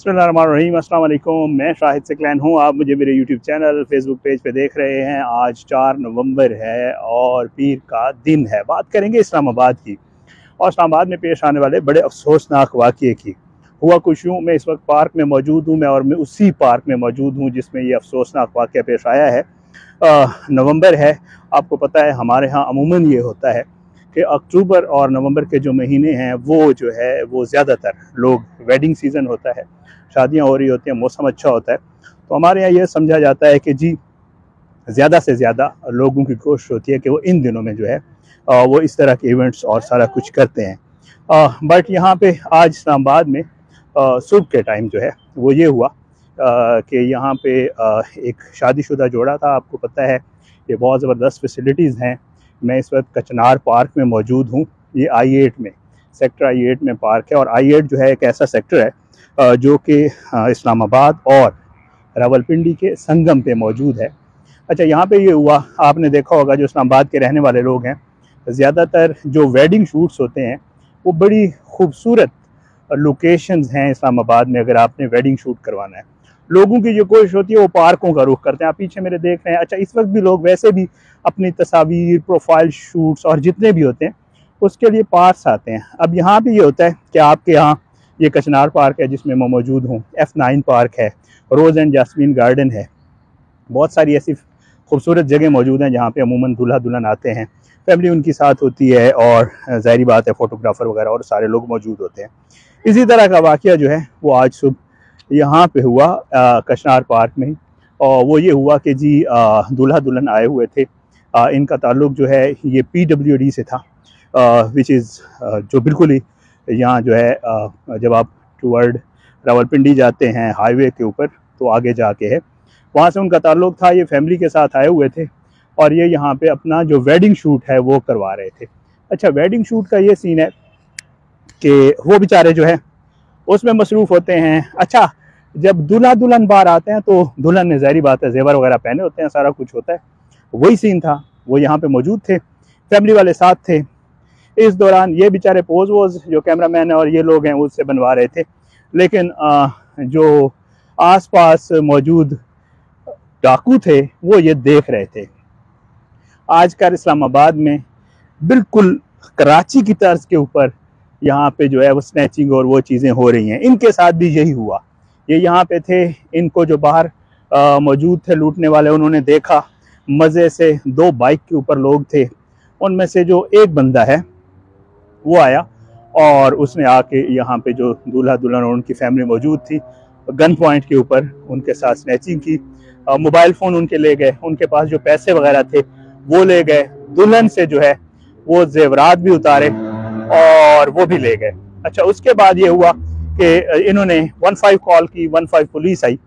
बिस्मिल्लाहिर्रहमानिर्रहीम, अस्सलाम वालेकुम। मैं शाहिद सिकलैन हूँ। आप मुझे मेरे यूट्यूब चैनल फेसबुक पेज पे देख रहे हैं। आज 4 नवंबर है और पीर का दिन है। बात करेंगे इस्लामाबाद की और इस्लामाबाद में पेश आने वाले बड़े अफसोसनाक वाक़ये की। हुआ कुछ यूँ, मैं इस वक्त पार्क में मौजूद हूँ, मैं उसी पार्क में मौजूद हूँ जिसमें ये अफसोसनाक वाक़या पेश आया है। नवंबर है, आपको पता है हमारे यहाँ अमूमन ये होता है कि अक्टूबर और नवंबर के जो महीने हैं वो जो है वो ज़्यादातर लोग वेडिंग सीज़न होता है, शादियां हो रही होती हैं, मौसम अच्छा होता है। तो हमारे यहाँ ये समझा जाता है कि जी ज़्यादा से ज़्यादा लोगों की कोशिश होती है कि वो इन दिनों में जो है वो इस तरह के इवेंट्स और सारा कुछ करते हैं। बट यहाँ पे आज इस्लामाबाद में सुबह के टाइम जो है वो ये हुआ कि यहाँ पे एक शादीशुदा जोड़ा था। आपको पता है कि बहुत ज़बरदस्त फैसिलिटीज़ हैं। मैं इस वक्त कचनार पार्क में मौजूद हूँ। ये I8 में, सेक्टर I8 में पार्क है और I8 जो है एक ऐसा सेक्टर है जो कि इस्लामाबाद और रावलपिंडी के संगम पे मौजूद है। अच्छा, यहाँ पे ये हुआ, आपने देखा होगा जो इस्लामाबाद के रहने वाले लोग हैं, ज़्यादातर जो वेडिंग शूट्स होते हैं वो बड़ी खूबसूरत लोकेशंस हैं इस्लामाबाद में। अगर आपने वेडिंग शूट करवाना है, लोगों की जो कोशिश होती है वो पार्कों का रुख करते हैं। आप पीछे मेरे देख रहे हैं। अच्छा, इस वक्त भी लोग वैसे भी अपनी तस्वीर, प्रोफाइल शूट्स और जितने भी होते हैं उसके लिए पार्क्स आते हैं। अब यहाँ पे ये होता है कि आपके यहाँ ये कचनार पार्क है जिसमें मैं मौजूद हूँ, F9 पार्क है, रोज़ एंड जास्मीन गार्डन है, बहुत सारी ऐसी खूबसूरत जगह मौजूद हैं जहाँ पे अमूमन दूल्हा दुल्हन आते हैं, फैमिली उनकी साथ होती है और ज़ाहिरी बात है फ़ोटोग्राफ़र वगैरह और सारे लोग मौजूद होते हैं। इसी तरह का वाक़या जो है वो आज सुबह यहाँ पे हुआ कचनार पार्क में। और वो ये हुआ कि जी दूल्हा दुल्हन आए हुए थे। इनका ताल्लुक़ जो है ये PWD से था, विच इज़ जो बिल्कुल ही यहाँ जो है जब आप टूवर्ड रावलपिंडी जाते हैं हाईवे के ऊपर तो आगे जाके है, वहाँ से उनका ताल्लुक़ था। ये फैमिली के साथ आए हुए थे और ये यहाँ पे अपना जो वेडिंग शूट है वो करवा रहे थे। अच्छा, वेडिंग शूट का ये सीन है कि वो बेचारे जो है उसमें मसरूफ़ होते हैं। अच्छा, जब दूल्हा दुल्हन बाहर आते हैं तो दुल्हन ने ज़ाहिरी बात है ज़ेवर वगैरह पहने होते हैं, सारा कुछ होता है। वही सीन था, वो यहाँ पे मौजूद थे, फैमिली वाले साथ थे। इस दौरान ये बेचारे पोज वोज जो कैमरामैन है और ये लोग हैं उससे बनवा रहे थे, लेकिन जो आसपास मौजूद डाकू थे वो ये देख रहे थे। आजकल इस्लामाबाद में बिल्कुल कराची की तर्ज के ऊपर यहाँ पे जो है वो स्नैचिंग और वो चीज़ें हो रही हैं। इनके साथ भी यही हुआ। ये यहाँ पे थे, इनको जो बाहर मौजूद थे लूटने वाले, उन्होंने देखा मज़े से। 2 बाइक के ऊपर लोग थे, उनमें से जो एक बंदा है वो आया और उसने आके यहाँ पे जो दूल्हा दुल्हन और उनकी फैमिली मौजूद थी, गन पॉइंट के ऊपर उनके साथ स्नैचिंग की। मोबाइल फ़ोन उनके ले गए, उनके पास जो पैसे वगैरह थे वो ले गए, दुल्हन से जो है वो जेवरात भी उतारे और वो भी ले गए। अच्छा, उसके बाद ये हुआ कि इन्होंने 15 कॉल की, 15 पुलिस आई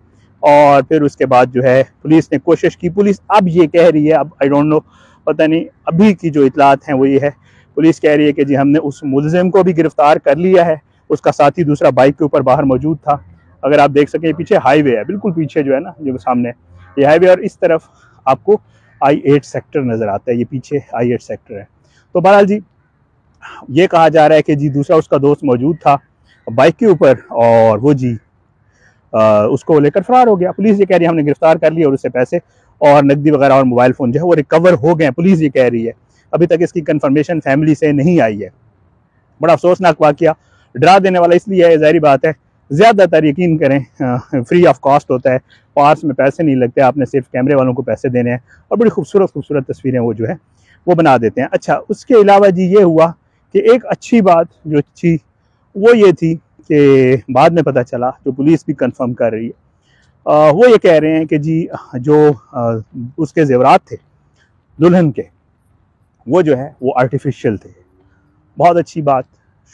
और फिर उसके बाद जो है पुलिस ने कोशिश की। पुलिस अब ये कह रही है, अब आई डोंट नो, पता नहीं, अभी की जो इतलात हैं वो ये है, पुलिस कह रही है कि जी हमने उस मुलजिम को भी गिरफ्तार कर लिया है, उसका साथी दूसरा बाइक के ऊपर बाहर मौजूद था। अगर आप देख सकें पीछे हाईवे है, बिल्कुल पीछे जो है ना, जो सामने ये हाईवे और इस तरफ आपको I8 सेक्टर नज़र आता है, ये पीछे I8 सेक्टर है। तो बहरहाल जी ये कहा जा रहा है कि जी दूसरा उसका दोस्त मौजूद था बाइक के ऊपर और वो जी उसको लेकर फरार हो गया। पुलिस ये कह रही है हमने गिरफ्तार कर लिया और उससे पैसे और नकदी वगैरह और मोबाइल फ़ोन जो है वो रिकवर हो गए, पुलिस ये कह रही है। अभी तक इसकी कंफर्मेशन फैमिली से नहीं आई है। बड़ा अफसोसनाक वाक़या, डरा देने वाला इसलिए है, ज़ाहिर बात है ज़्यादातर यकीन करें फ्री ऑफ कॉस्ट होता है, पार्स में पैसे नहीं लगते, आपने सिर्फ कैमरे वालों को पैसे देने हैं और बड़ी खूबसूरत खूबसूरत तस्वीरें वो जो है वो बना देते हैं। अच्छा, उसके अलावा जी ये हुआ कि एक अच्छी बात जो थी वो ये थी कि बाद में पता चला, जो पुलिस भी कंफर्म कर रही है, वो ये कह रहे हैं कि जी जो उसके ज़ेवरात थे दुल्हन के वो जो है वो आर्टिफिशियल थे। बहुत अच्छी बात,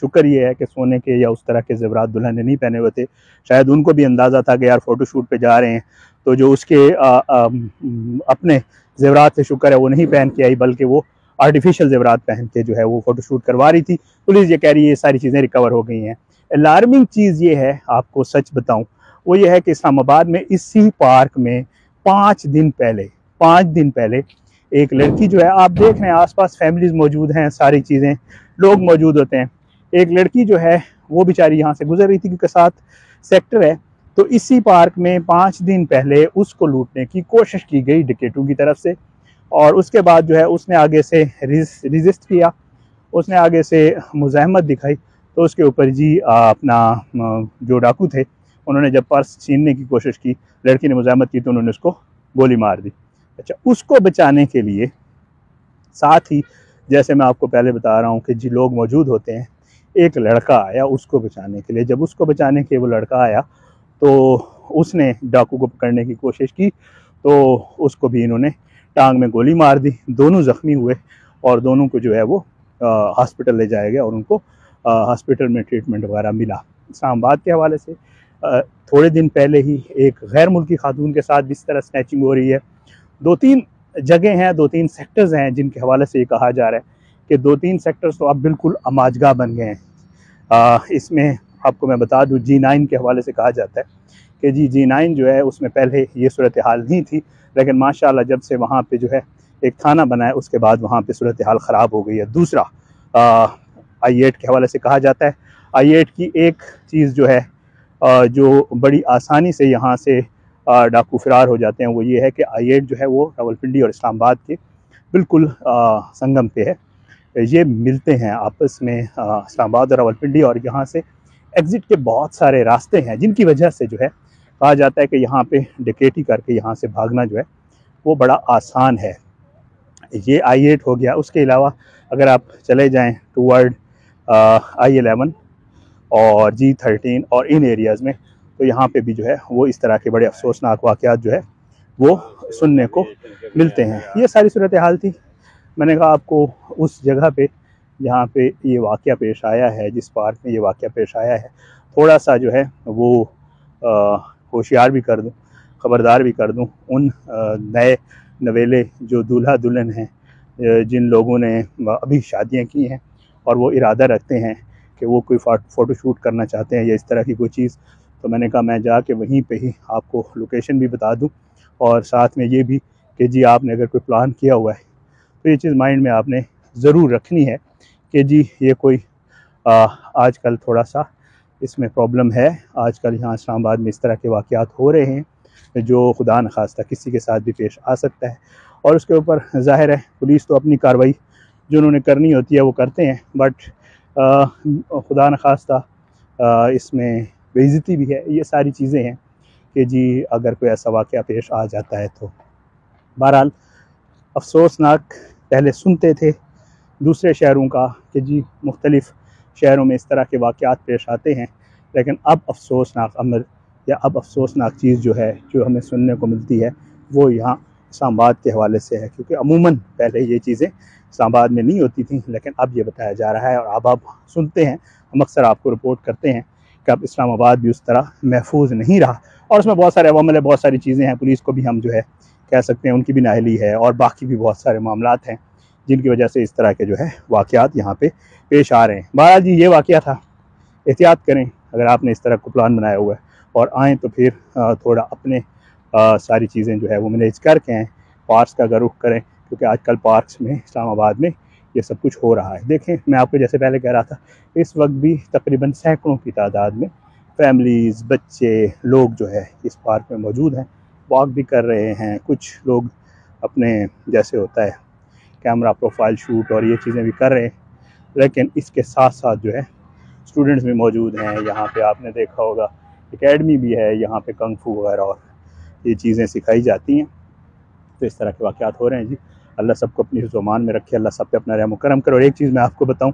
शुक्र ये है कि सोने के या उस तरह के ज़ेवरात दुल्हन ने नहीं पहने हुए थे। शायद उनको भी अंदाज़ा था कि यार फ़ोटोशूट पे जा रहे हैं तो जो उसके अपने ज़ेवरात थे शुक्र है वो नहीं पहन के आई, बल्कि वो आर्टिफिशियल ज़ेवरात पहन के जो है वो फ़ोटोशूट करवा रही थी। पुलिस ये कह रही है ये सारी चीज़ें रिकवर हो गई हैं। अलार्मिंग चीज़ ये है, आपको सच बताऊँ, वो ये है कि इस्लामाबाद में इसी पार्क में 5 दिन पहले एक लड़की जो है, आप देख रहे हैं आसपास फैमिलीज मौजूद हैं, सारी चीज़ें, लोग मौजूद होते हैं। एक लड़की जो है वो बेचारी यहाँ से गुजर रही थी क्योंकि साथ सेक्टर है, तो इसी पार्क में 5 दिन पहले उसको लूटने की कोशिश की गई डकैतों की तरफ से, और उसके बाद जो है उसने आगे से रिजिस्ट किया, उसने आगे से मुज़ाहमत दिखाई, तो उसके ऊपर जी अपना जो डाकू थे उन्होंने जब पर्स छीनने की कोशिश की, लड़की ने मुज़ाहमत की तो उन्होंने उसको गोली मार दी। अच्छा, उसको बचाने के लिए साथ ही जैसे मैं आपको पहले बता रहा हूँ कि जी लोग मौजूद होते हैं, एक लड़का आया उसको बचाने के लिए। जब उसको बचाने के वो लड़का आया तो उसने डाकू को पकड़ने की कोशिश की, तो उसको भी इन्होंने टांग में गोली मार दी। दोनों ज़ख्मी हुए और दोनों को जो है वो हॉस्पिटल ले जाया गया और उनको हॉस्पिटल में ट्रीटमेंट वगैरह मिला। इस्लामाबाद के हवाले से थोड़े दिन पहले ही एक गैर मुल्की खातून के साथ इस तरह स्नैचिंग हो रही है। 2-3 जगह हैं, 2-3 सेक्टर्स हैं जिनके हवाले से ये कहा जा रहा है कि 2-3 सेक्टर्स तो अब बिल्कुल अमाजगा बन गए हैं। इसमें आपको मैं बता दूं, G9 के हवाले से कहा जाता है कि जी G9 जो है उसमें पहले ये सूरत हाल नहीं थी, लेकिन माशाल्लाह जब से वहाँ पे जो है एक थाना बना है उसके बाद वहाँ पे सूरत हाल ख़राब हो गई है। दूसरा I8 के हवाले से कहा जाता है, I8 की एक चीज़ जो है जो बड़ी आसानी से यहाँ से डाकू फरार हो जाते हैं, वो ये है कि I8 जो है वो रावलपिंडी और इस्लामाबाद के बिल्कुल संगम पे है। ये मिलते हैं आपस में इस्लामाबाद और रावलपिंडी, और यहाँ से एग्ज़िट के बहुत सारे रास्ते हैं जिनकी वजह से जो है कहा जाता है कि यहाँ पे डकैती करके यहाँ से भागना जो है वो बड़ा आसान है। ये I8 हो गया। उसके अलावा अगर आप चले जाएं टूवर्ड I11 और G13 और इन एरियाज़ में, तो यहाँ पे भी जो है वो इस तरह के बड़े अफसोसनाक वाक़यात जो है वो सुनने को मिलते हैं। ये सारी सूरत हाल थी। मैंने कहा आपको उस जगह पे जहाँ पे ये वाक़या पेश आया है, जिस पार्क में ये वाक़या पेश आया है, थोड़ा सा जो है वो होशियार भी कर दूँ, ख़बरदार भी कर दूँ उन नए नवेले जो दूल्हा दुल्हन हैं, जिन लोगों ने अभी शादियाँ की हैं और वो इरादा रखते हैं कि वो कोई फ़ोटो शूट करना चाहते हैं या इस तरह की कोई चीज़, तो मैंने कहा मैं जाके वहीं पे ही आपको लोकेशन भी बता दूं, और साथ में ये भी कि जी आपने अगर कोई प्लान किया हुआ है तो ये चीज़ माइंड में आपने ज़रूर रखनी है कि जी ये कोई आजकल थोड़ा सा इसमें प्रॉब्लम है। आजकल यहाँ इस्लामाबाद में इस तरह के वाक़यात हो रहे हैं जो खुदा न खास्ता किसी के साथ भी पेश आ सकता है, और उसके ऊपर ज़ाहिर है पुलिस तो अपनी कार्रवाई जो उन्होंने करनी होती है वो करते हैं, बट खुदा न खास्ता इसमें बेइज्जती भी है। ये सारी चीज़ें हैं कि जी अगर कोई ऐसा वाक़या पेश आ जाता है तो बहरहाल अफसोसनाक पहले सुनते थे दूसरे शहरों का कि जी मुख्तलिफ़ शहरों में इस तरह के वाक़यात पेश आते हैं, लेकिन अब अफसोसनाक अमर या अब अफसोसनाक चीज़ जो है जो हमें सुनने को मिलती है वो यहाँ इस्लामाबाद के हवाले से है, क्योंकि अमूमन पहले ये चीज़ें इस्लामाबाद में नहीं होती थी, लेकिन अब ये बताया जा रहा है और अब आप सुनते हैं, हम अक्सर आपको रिपोर्ट करते हैं कि अब इस्लामाबाद भी उस तरह महफूज नहीं रहा, और उसमें बहुत सारे अवामल है, बहुत सारी चीज़ें हैं, पुलिस को भी हम जो है कह सकते हैं उनकी भी नाअहली है, और बाकी भी बहुत सारे मामलात हैं जिनकी वजह से इस तरह के जो है वाक़यात यहाँ पे पेश आ रहे हैं। बहरहाल जी ये वाक़या था, एहतियात करें अगर आपने इस तरह को प्लान बनाया हुआ है, और आएँ तो फिर थोड़ा अपने सारी चीज़ें जो है वो मैनेज करके आएँ, पार्क्स का रुख करें, क्योंकि आजकल पार्क्स में इस्लामाबाद में ये सब कुछ हो रहा है। देखें मैं आपको जैसे पहले कह रहा था, इस वक्त भी तकरीबन सैकड़ों की तादाद में फैमिलीज़, बच्चे, लोग जो है इस पार्क में मौजूद हैं, वॉक भी कर रहे हैं। कुछ लोग अपने जैसे होता है कैमरा प्रोफाइल शूट और ये चीज़ें भी कर रहे हैं, लेकिन इसके साथ साथ जो है स्टूडेंट्स भी मौजूद हैं। यहाँ पे आपने देखा होगा एकेडमी भी है, यहाँ पे कंग फू वगैरह और ये चीज़ें सिखाई जाती हैं। तो इस तरह के वाक़यात हो रहे हैं जी। अल्लाह सबको अपनी ज़ुबान में रखे, अल्लाह सब पे अपना रहम करम करे। और एक चीज़ मैं आपको बताऊं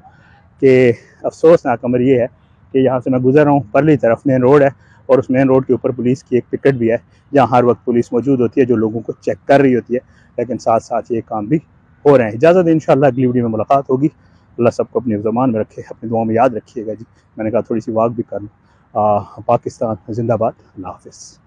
कि अफसोसनाक अमर ये है कि यहाँ से मैं गुजर रहा हूँ, परली तरफ मेन रोड है, और उस मेन रोड के ऊपर पुलिस की एक पिकेट भी है, जहाँ हर वक्त पुलिस मौजूद होती है जो लोगों को चेक कर रही होती है, लेकिन साथ साथ ये काम भी हो रहे हैं। इजाज़त इंशाअल्लाह अगली वीडियो में मुलाकात होगी। अल्लाह सबको अपनी ज़ुबान में रखे, अपनी दुआ में याद रखिएगा जी। मैंने कहा थोड़ी सी वॉक भी कर लूँ। पाकिस्तान जिंदाबाद। अल्लाह हाफ़िज़।